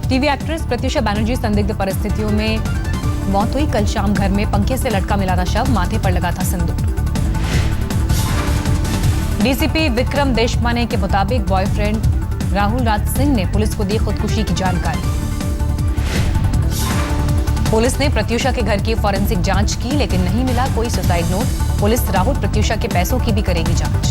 TV actress Pratyusha Banerjee संदिग्ध परिस्थितियों में मौत हुई। कल शाम घर में पंखे से लटका मिला था शव, माथे पर लगा था सिंदूर। डीसीपी विक्रम देशमाने के मुताबिक बॉयफ्रेंड राहुल राज सिंह ने पुलिस को दी खुदकुशी की जानकारी। पुलिस ने प्रत्युषा के घर की फॉरेंसिक जांच की, लेकिन नहीं मिला कोई suicide note. Police Rahul Pratyusha के पैसों की भी करेगी जांच।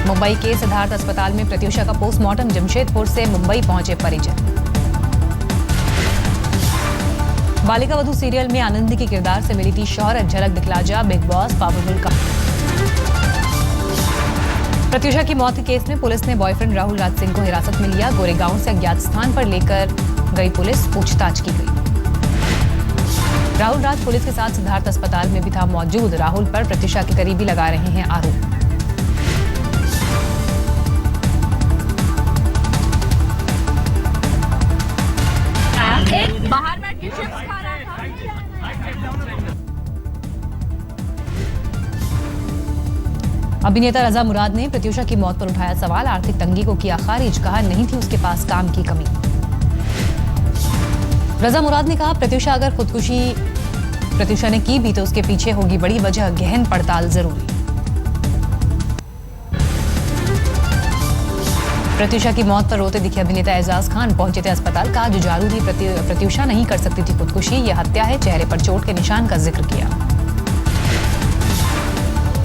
मुंबई के सिद्धार्थ अस्पताल में प्रत्युषा का पोस्टमार्टम। जमशेदपुर से मुंबई पहुंचे परिजन। बालिका वधू सीरियल में आनंदी के किरदार से मिली थी शोहरत, झलक दिखला जा बिग बॉस पावरफुल का। प्रत्युषा की मौत के केस में पुलिस ने बॉयफ्रेंड राहुल राज सिंह को हिरासत में लिया। गोरेगांव से अज्ञात स्थान पर लेकर गई पुलिस, पूछताछ की गई। राहुल राज पुलिस के साथ सिद्धार्थ अस्पताल में भी था मौजूद। राहुल पर प्रत्युषा के करीबी लगा रहे हैं आरोप। बाहर बैठ के चिप्स खा रहा था। अभिनेता रजा मुराद ने प्रत्युषा की मौत पर उठाया सवाल। आर्थिक तंगी को किया खारिज, कहा नहीं थी उसके पास काम की कमी। रजा मुराद ने कहा प्रत्युषा अगर खुदकुशी प्रत्युषा ने की भी तो उसके पीछे होगी बड़ी वजह, गहन पड़ताल जरूरी। प्रत्युषा की मौत पर रोते दिखे अभिनेता एजाज खान, पहुंचे थे अस्पताल। कहा जुझारू थी प्रत्युषा, नहीं कर सकती थी खुदकुशी, यह हत्या है। चेहरे पर चोट के निशान का जिक्र किया।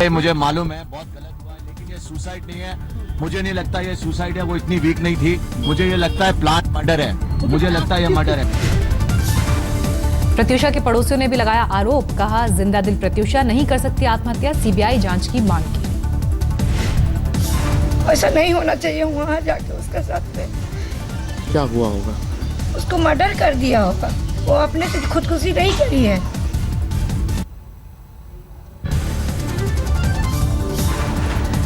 मुझे मालूम है बहुत गलत हुआ, लेकिन ये सुसाइड नहीं है। मुझे नहीं लगता ये सुसाइड है, वो इतनी वीक नहीं थी। मुझे ये लगता है प्लान मर्डर है। मुझे लगता है ये मर्डर है। प्रत्युषा के पड़ोसियों ने भी लगाया आरोप। कहा जिंदा दिल प्रत्युषा नहीं कर सकती आत्महत्या, सीबीआई जांच की मांग की। ऐसा नहीं होना चाहिए। वहाँ जाके उसके साथ में क्या हुआ होगा? उसको मर्डर कर दिया होगा। वो अपने से खुदकुशी नहीं करी है।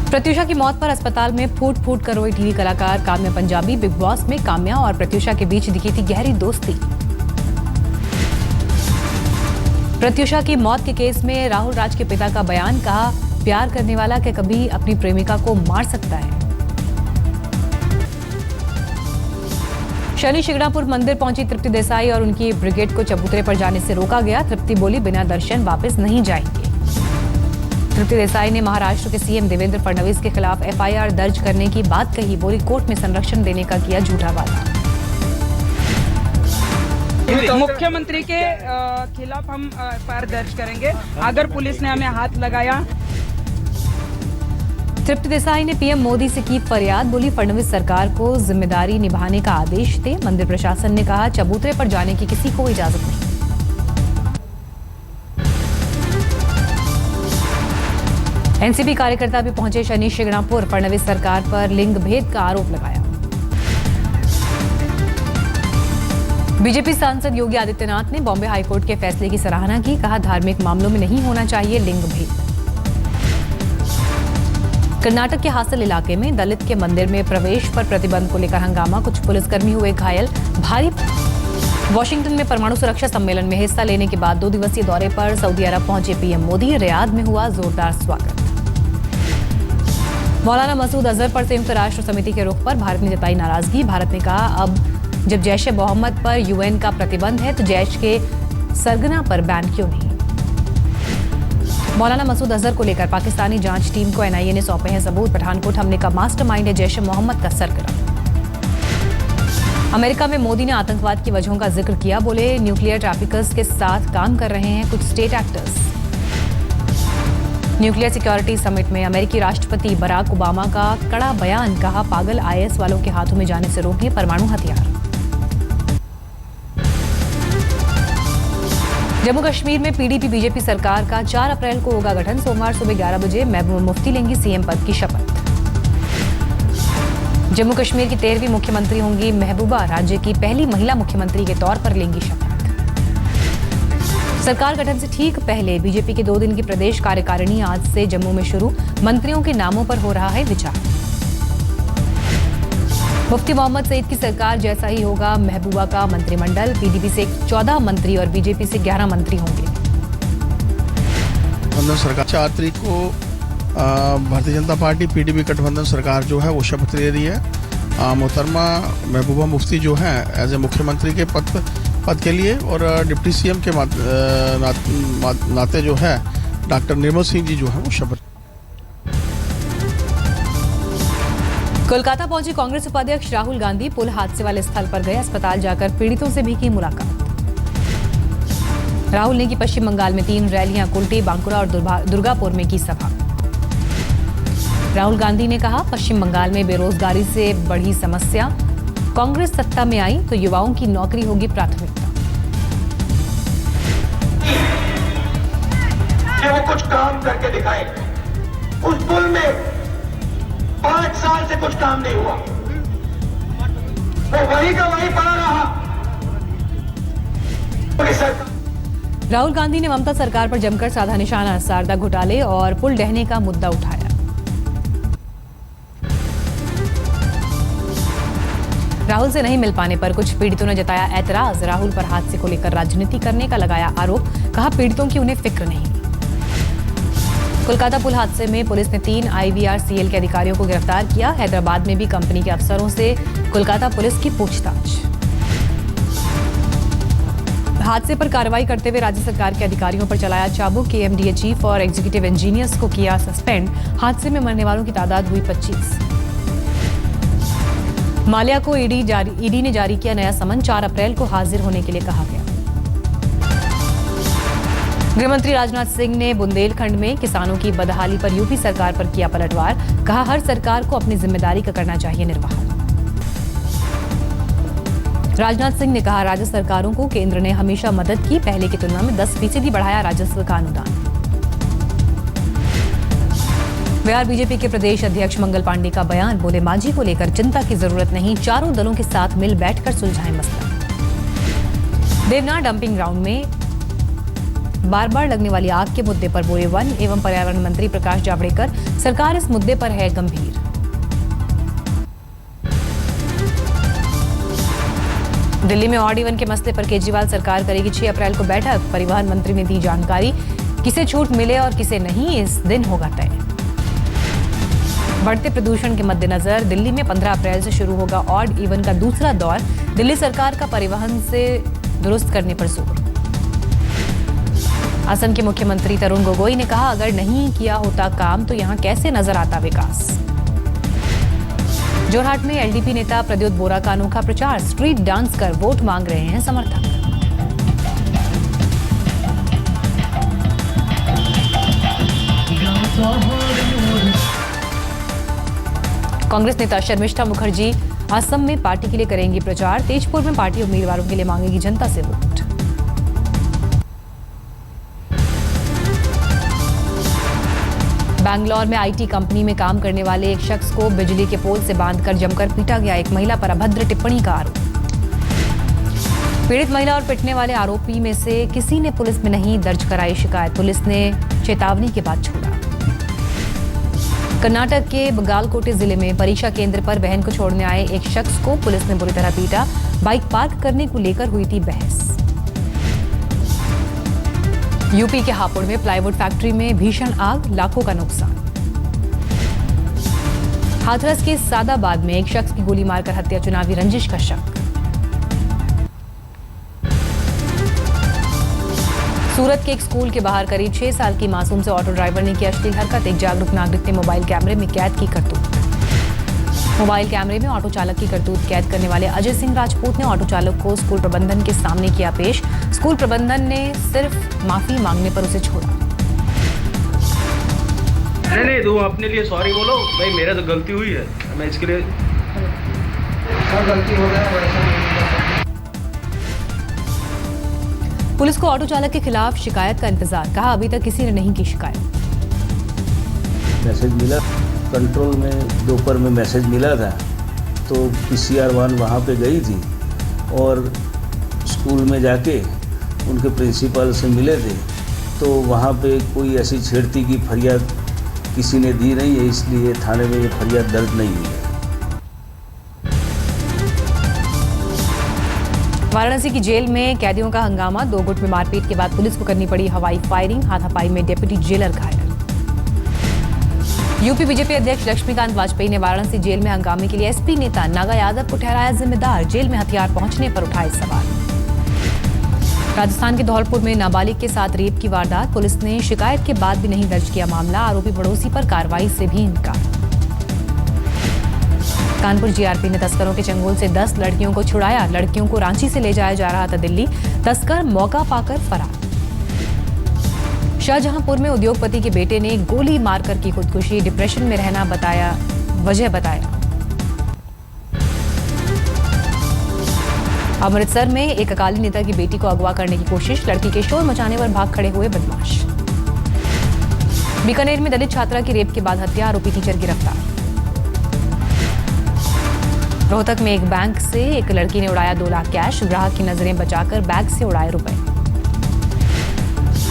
प्रत्युषा की मौत पर अस्पताल में फूट फूट कर रोई टीवी कलाकार काम्या पंजाबी। बिग बॉस में काम्या और प्रत्युषा के बीच दिखी थी गहरी दोस्ती। प्रत्युषा की मौत के केस में राहुल राज के पिता का बयान। कहा प्यार करने वाला क्या कभी अपनी प्रेमिका को मार सकता है। शनि शिंगणापुर मंदिर पहुंची तृप्ति देसाई और उनकी ब्रिगेड को चबूतरे पर जाने से रोका गया। तृप्ति बोली बिना दर्शन वापस नहीं जाएंगे। तृप्ति देसाई ने महाराष्ट्र के सीएम देवेंद्र फडणवीस के खिलाफ एफआईआर दर्ज करने की बात कही। बोली कोर्ट में संरक्षण देने का किया झूठा वादा। मुख्यमंत्री के खिलाफ हम एफआईआर दर्ज करेंगे अगर पुलिस ने हमें हाथ लगाया। तृप्ति देसाई ने पीएम मोदी से की फरियाद। बोली फडणवीस सरकार को जिम्मेदारी निभाने का आदेश दे। मंदिर प्रशासन ने कहा चबूतरे पर जाने की किसी को इजाजत नहीं। एनसीपी कार्यकर्ता भी पहुंचे शनि शिंगणापुर। फडणवीस सरकार पर लिंग भेद का आरोप लगाया। बीजेपी सांसद योगी आदित्यनाथ ने बॉम्बे हाईकोर्ट के फैसले की सराहना की। कहा धार्मिक मामलों में नहीं होना चाहिए लिंग भेद। कर्नाटक के हासिल इलाके में दलित के मंदिर में प्रवेश पर प्रतिबंध को लेकर हंगामा। कुछ पुलिसकर्मी हुए घायल। भारी वॉशिंगटन में परमाणु सुरक्षा सम्मेलन में हिस्सा लेने के बाद 2 दिवसीय दौरे पर सऊदी अरब पहुंचे पीएम मोदी। रियाद में हुआ जोरदार स्वागत। मौलाना मसूद अजहर पर संयुक्त राष्ट्र समिति के रुख पर भारत ने जताई नाराजगी। भारत ने कहा अब जब जैश ए मोहम्मद पर यूएन का प्रतिबंध है तो जैश के सरगना पर बैन क्यों नहीं। मौलाना मसूद अजहर को लेकर पाकिस्तानी जांच टीम को एनआईए ने सौंपे हैं सबूत। पठानकोट हमले का मास्टरमाइंड है जैश ए मोहम्मद का सरगना। अमेरिका में मोदी ने आतंकवाद की वजहों का जिक्र किया। बोले न्यूक्लियर ट्रैफिकर्स के साथ काम कर रहे हैं कुछ state actors. Nuclear security summit में अमेरिकी राष्ट्रपति बराक ओबामा का कड़ा बयान। कहा पागल आईएस वालों के हाथों में जाने से रोकिए परमाणु हथियार। जम्मू कश्मीर में पीडीपी बीजेपी सरकार का 4 अप्रैल को होगा गठन। सोमवार सुबह 11 बजे महबूबा मुफ्ती लेंगी सीएम पद की शपथ। जम्मू कश्मीर की 13वीं मुख्यमंत्री होंगी महबूबा। राज्य की पहली महिला मुख्यमंत्री के तौर पर लेंगी शपथ। सरकार गठन से ठीक पहले बीजेपी के 2 दिन की प्रदेश कार्यकारिणी आज से जम्मू में शुरू। मंत्रियों के नामों पर हो रहा है विचार। मुफ्ती मोहम्मद सईद की सरकार जैसा ही होगा महबूबा का मंत्रिमंडल। पीडीपी से 14 मंत्री और बीजेपी से 11 मंत्री होंगे। सरकार 4 तारीख को भारतीय जनता पार्टी पीडीपी गठबंधन सरकार जो है वो शपथ ले रही है। मोहतरमा महबूबा मुफ्ती जो हैं एज ए मुख्यमंत्री के पद के लिए और डिप्टी सीएम के नाते जो है डॉक्टर निर्मल सिंह जी जो है वो शपथ। कोलकाता पहुंची कांग्रेस उपाध्यक्ष राहुल गांधी पुल हादसे वाले स्थल पर गए। अस्पताल जाकर पीड़ितों से भी की मुलाकात। राहुल ने की पश्चिम बंगाल में 3 रैलियां, कुल्टी, बांकुरा और दुर्गापुर में की सभा। राहुल गांधी ने कहा, पश्चिम बंगाल में बेरोजगारी से बढ़ी समस्या, कांग्रेस सत्ता में आई तो युवाओं की नौकरी होगी प्राथमिकता। वो कुछ काम करके दिखाए। उस पुल में 5 साल से कुछ काम नहीं हुआ, वो वहीं का वहीं पड़ा रहा। राहुल गांधी ने ममता सरकार पर जमकर साधा निशाना। शारदा घोटाले और पुल ढहने का मुद्दा उठाया। राहुल से नहीं मिल पाने पर कुछ पीड़ितों ने जताया ऐतराज। राहुल पर हादसे को लेकर राजनीति करने का लगाया आरोप। कहा, पीड़ितों की उन्हें फिक्र नहीं। कोलकाता पुल हादसे में पुलिस ने 3 IVRCL के अधिकारियों को गिरफ्तार किया। हैदराबाद में भी कंपनी के अफसरों से कोलकाता पुलिस की पूछताछ। हादसे पर कार्रवाई करते हुए राज्य सरकार के अधिकारियों पर चलाया चाबुक। KMDA चीफ और एग्जीक्यूटिव इंजीनियर्स को किया सस्पेंड। हादसे में मरने वालों की तादाद हुई 25। माल्या को ईडी ने जारी किया नया समन। 4 अप्रैल को हाजिर होने के लिए कहा गया। गृहमंत्री राजनाथ सिंह ने बुंदेलखंड में किसानों की बदहाली पर यूपी सरकार पर किया पलटवार। कहा, हर सरकार को अपनी जिम्मेदारी का करना चाहिए निर्वाह। राजनाथ सिंह ने कहा, राज्य सरकारों को केंद्र ने हमेशा मदद की। पहले की तुलना में 10% बढ़ाया राजस्व का अनुदान। बिहार बीजेपी के प्रदेश अध्यक्ष मंगल पांडे का बयान। बोले, मांझी को लेकर चिंता की जरूरत नहीं, चारों दलों के साथ मिल बैठकर सुलझाएं मसला। देवनार डंपिंग ग्राउंड में बार बार लगने वाली आग के मुद्दे पर बोले वन एवं पर्यावरण मंत्री प्रकाश जावड़ेकर, सरकार इस मुद्दे पर है गंभीर। दिल्ली में ऑड इवन के मसले पर केजरीवाल सरकार करेगी 6 अप्रैल को बैठक। परिवहन मंत्री ने दी जानकारी, किसे छूट मिले और किसे नहीं इस दिन होगा तय। बढ़ते प्रदूषण के मद्देनजर दिल्ली में 15 अप्रैल से शुरू होगा ऑड इवन का दूसरा दौर। दिल्ली सरकार का परिवहन से दुरुस्त करने पर जोर। असम के मुख्यमंत्री तरुण गोगोई ने कहा, अगर नहीं किया होता काम तो यहां कैसे नजर आता विकास। जोरहाट में एलडीपी नेता प्रद्योत बोरा का अनोखा प्रचार। स्ट्रीट डांस कर वोट मांग रहे हैं समर्थक। कांग्रेस नेता शर्मिष्ठा मुखर्जी असम में पार्टी के लिए करेंगी प्रचार। तेजपुर में पार्टी उम्मीदवारों के लिए मांगेगी जनता से वोट। बैंगलोर में आईटी कंपनी में काम करने वाले एक शख्स को बिजली के पोल से बांधकर जमकर पीटा गया। एक महिला पर अभद्र टिप्पणी का आरोप। पीड़ित महिला और पिटने वाले आरोपी में से किसी ने पुलिस में नहीं दर्ज कराई शिकायत। पुलिस ने चेतावनी के बाद छोड़ा। कर्नाटक के बगालकोटे जिले में परीक्षा केंद्र पर बहन को छोड़ने आए एक शख्स को पुलिस ने बुरी तरह पीटा। बाइक पार्क करने को लेकर हुई थी बहस। यूपी के हापुड़ में प्लाईवुड फैक्ट्री में भीषण आग, लाखों का नुकसान। हाथरस के सादाबाद में एक शख्स की गोली मारकर हत्या, चुनावी रंजिश का शक। सूरत के एक स्कूल के बाहर करीब 6 साल की मासूम से ऑटो ड्राइवर ने की अश्लील हरकत। एक जागरूक नागरिक ने मोबाइल कैमरे में कैद की करतूत। मोबाइल कैमरे में ऑटो चालक की करतूत कैद करने वाले अजय सिंह राजपूत ने ऑटो चालक को स्कूल प्रबंधन के सामने किया पेश। स्कूल प्रबंधन ने सिर्फ माफी मांगने पर उसे छोड़ा। नहीं तुम अपने लिए सॉरी बोलो भाई, मेरा तो गलती हुई है, मैं इसके लिए गलती हो गया। पुलिस को ऑटो चालक के खिलाफ शिकायत का इंतजार। कहा, अभी तक किसी ने नहीं की शिकायत। मैसेज मिला कंट्रोल में, दोपहर में मैसेज मिला था तो PCR 1 वहाँ पे गई थी और स्कूल में जाके उनके प्रिंसिपल से मिले थे तो वहाँ पे कोई ऐसी छेड़ती की फरियाद किसी ने दी नहीं है, इसलिए थाने में ये फरियाद दर्ज नहीं हुई है। वाराणसी की जेल में कैदियों का हंगामा। 2 गुट में मारपीट के बाद पुलिस को करनी पड़ी हवाई फायरिंग। हाथापाई में डिप्टी जेलर घायल। यूपी बीजेपी अध्यक्ष लक्ष्मीकांत वाजपेयी ने वाराणसी जेल में हंगामे के लिए एसपी नेता नागा यादव को ठहराया जिम्मेदार। जेल में हथियार पहुंचने पर उठाए सवाल। राजस्थान के धौलपुर में नाबालिग के साथ रेप की वारदात। पुलिस ने शिकायत के बाद भी नहीं दर्ज किया मामला। आरोपी पड़ोसी पर कार्रवाई से भी इनकार। कानपुर जीआरपी ने तस्करों के चंगुल से 10 लड़कियों को छुड़ाया। लड़कियों को रांची से ले जाया जा रहा था दिल्ली। तस्कर मौका पाकर फरार। शाहजहांपुर में उद्योगपति के बेटे ने गोली मारकर की खुदकुशी। डिप्रेशन में रहना वजह बताया। अमृतसर में एक अकाली नेता की बेटी को अगवा करने की कोशिश। लड़की के शोर मचाने पर भाग खड़े हुए बदमाश। बीकानेर में दलित छात्रा की रेप के बाद हत्या। आरोपी टीचर गिरफ्तार। रोहतक में एक बैंक से एक लड़की ने उड़ाया 2 लाख कैश। ग्राहक की नजरें बचाकर बैग से उड़ाए रुपए।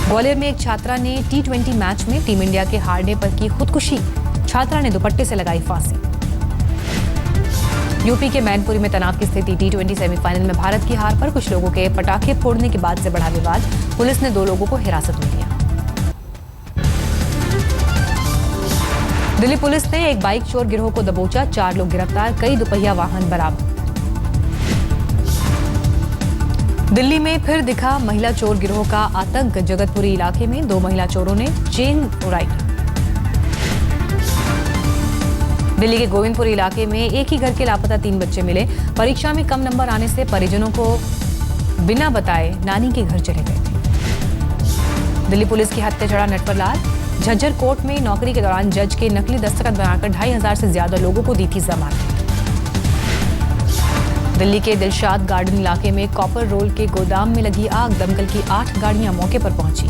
ग्वालियर में एक छात्रा ने T20 मैच में टीम इंडिया के हारने पर की खुदकुशी। छात्रा ने दुपट्टे से लगाई फांसी। यूपी के मैनपुरी में तनाव की स्थिति। T20 सेमीफाइनल में भारत की हार पर कुछ लोगों के पटाखे फोड़ने के बाद से बढ़ा विवाद। पुलिस ने 2 लोगों को हिरासत में लिया। दिल्ली पुलिस ने एक बाइक चोर गिरोह को दबोचा। 4 लोग गिरफ्तार। कई दुपहिया वाहन बरामद। दिल्ली में फिर दिखा महिला चोर गिरोह का आतंक। जगतपुरी इलाके में 2 महिला चोरों ने चेन उड़ाई। दिल्ली के गोविंदपुर इलाके में एक ही घर के लापता 3 बच्चे मिले। परीक्षा में कम नंबर आने से परिजनों को बिना बताए नानी के घर चले गए थे। दिल्ली पुलिस की हत्या चढ़ा नटवरलाल। झज्जर कोर्ट में नौकरी के दौरान जज के नकली दस्तखत बनाकर 2,500 से ज्यादा लोगों को दी थी जमानत। दिल्ली के दिलशाद गार्डन इलाके में कॉपर रोल के गोदाम में लगी आग। दमकल की 8 गाड़ियां मौके पर पहुंची।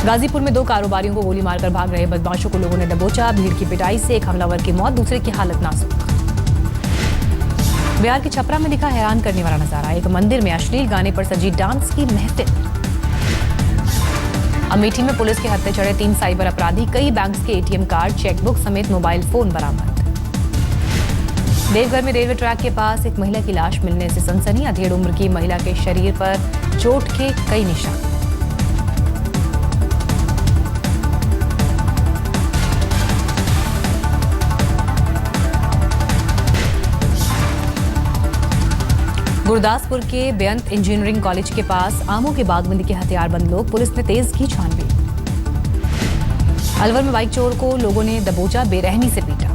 गाजीपुर में 2 कारोबारियों को गोली मारकर भाग रहे बदमाशों को लोगों ने दबोचा। भीड़ की पिटाई से एक हमलावर की मौत, दूसरे की हालत नाजुक। बिहार के छपरा में दिखा हैरान करने वाला नजारा। एक मंदिर में अश्लील गाने पर सजी डांस की महफिल। अमेठी में पुलिस के हत्थे चढ़े 3 साइबर अपराधी। कई बैंक्स के एटीएम कार्ड, चेकबुक समेत मोबाइल फोन बरामद। देवघर में रेलवे ट्रैक के पास एक महिला की लाश मिलने से सनसनी। अधेड़ उम्र की महिला के शरीर पर चोट के कई निशान। गुरदासपुर के बेअंत इंजीनियरिंग कॉलेज के पास आमों के बाग में दिखे हथियारबंद लोग। पुलिस ने तेज की छानबीन। अलवर में बाइक चोर को लोगों ने दबोचा, बेरहमी से पीटा।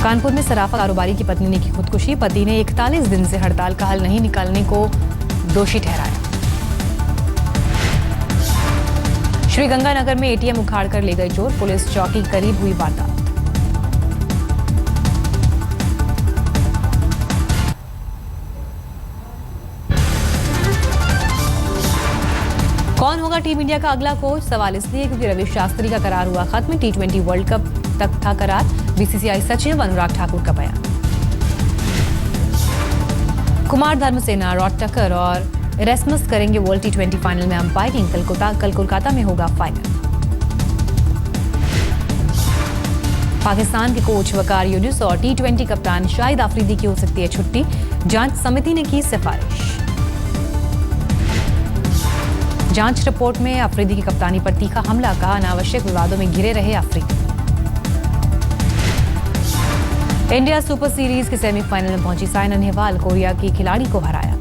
कानपुर में सराफा कारोबारी की पत्नी ने की खुदकुशी। पति ने 41 दिन से हड़ताल का हल नहीं निकालने को दोषी ठहराया। श्रीगंगानगर में एटीएम उखाड़कर ले गए चोर। पुलिस चौकी करीब हुई वारदात। कौन होगा टीम इंडिया का अगला कोच? सवाल इसलिए क्योंकि रवि शास्त्री का करार हुआ खत्म। T20 वर्ल्ड कप तक था करार। बीसीसीआई सचिव अनुराग ठाकुर का बयान। कुमार धर्मसेना, रॉड टकर और एरेस्मस करेंगे वर्ल्ड T20 फाइनल में अंपायरिंग। कल कोलकाता में होगा फाइनल। पाकिस्तान के कोच वकार यूनुस और T20 कप्तान शाहिद आफरीदी की हो सकती है छुट्टी। जांच समिति ने की सिफारिश। जांच रिपोर्ट में अफरीदी की कप्तानी पर तीखा हमला। कहा अनावश्यक विवादों में घिरे रहे अफरीदी। इंडिया सुपर सीरीज के सेमीफाइनल में पहुंची साइना नेहवाल। कोरिया की खिलाड़ी को हराया।